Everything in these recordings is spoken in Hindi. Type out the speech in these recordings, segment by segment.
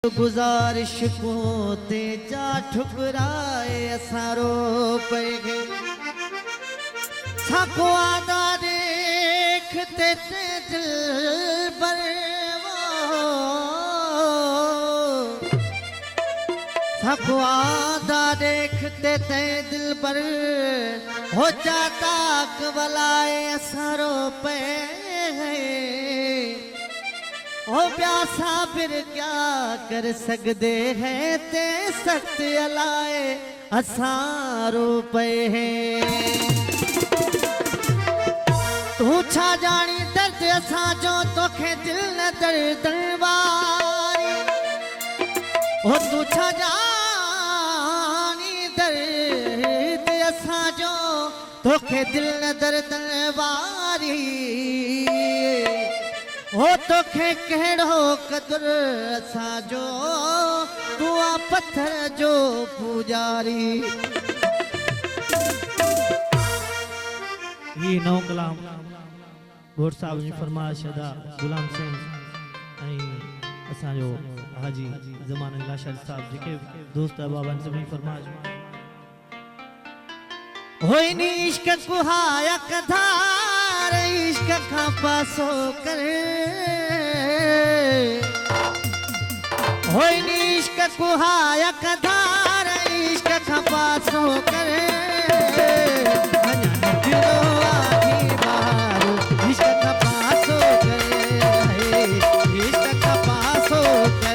गुजारिश को तेजा ठुकराए असारो पैगे साको आदा देखते ते दिल पर साको आदा देखते ते दिल पर हो जाता कबलाए असारो पे ओ प्यासा फिर क्या कर सकते हैं ते सख्त अलाए असारो पे तू छा जानी दर्द असा जो तोखे दिल न दर्द वारी ओ तू छा जानी दर्द असा जो तोखे दिल न दर्द वारी हो तोखे कहिड़ो कदुर असां जो तू आ पत्थर जो पुजारी ये नौ कलाम घोट साहब जी फरमाइश अदा गुलाम सिंह असां जो हाजी ज़मान लाशर साहब जेके दोस्त बाबा सभी फरमाइश होई नी इश्क कुहाया कधार इश्क का पासो करे होई नी इश्क कुहाया कधार इश्क का पासो करे दिलो आधी बार इश्क का पासो करे इश्क का पासो करे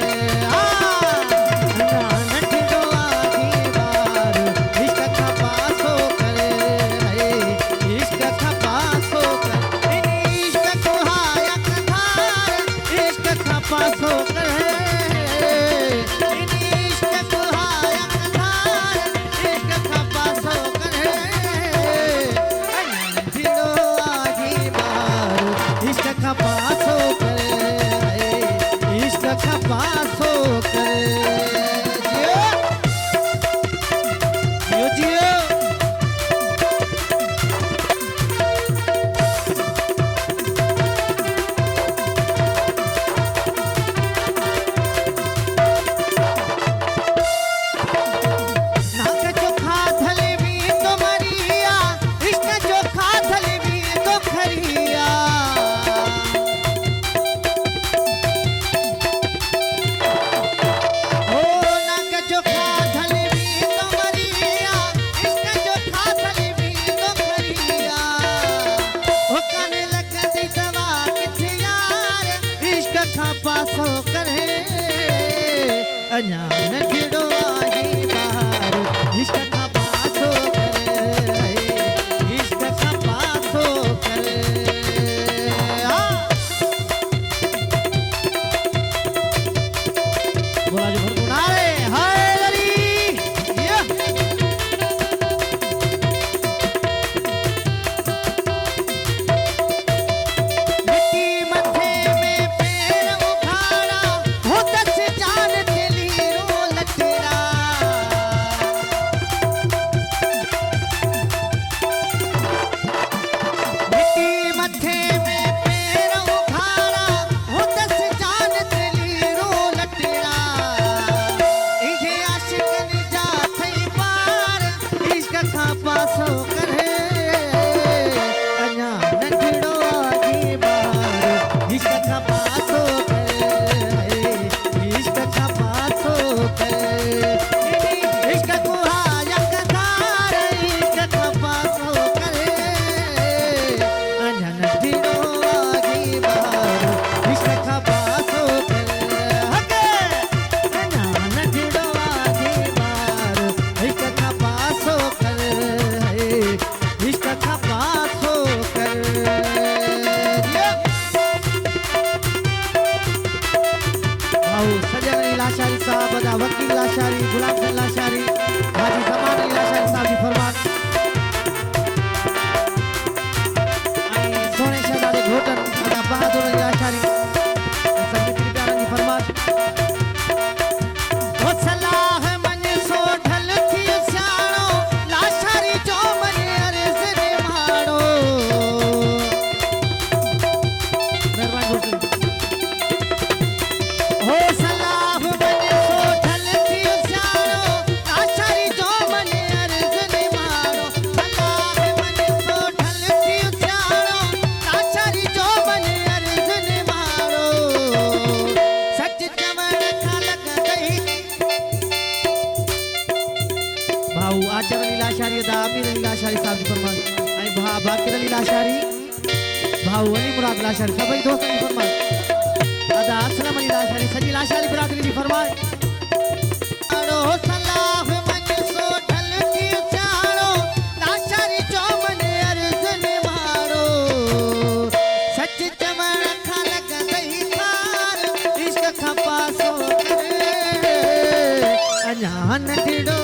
लाशारी साहब वकील लाशारी गुलाम सिंह लाशारी हाजी ज़मान लाशारी साहब जी फरमान सोने शहजादे घोटन बहादुर लाशारी सभी प्यारन जी फरमान ओ सलाह मन सो ढल थी सियाणो लाशारी जो मन अर्ज़ ने माणो मेहरबानी हो सलाह मन लाशारी अदा अमीर अली लाशारी साहब जी फरमान ऐं भा बाकिर अली लाशारी भाऊ अली मुराद लाशारी सभई दोस्तन जी फरमान अदा असलम अली लाशारी सजी लाशारी बिरादरी जी फरमान अड़ो सलाह मन सो ढल की चाड़ो लाशारी चौमन अर्जुन मारो सच चवण खां लगंदई थार इश्क खां पासो करे अञा नंढड़ो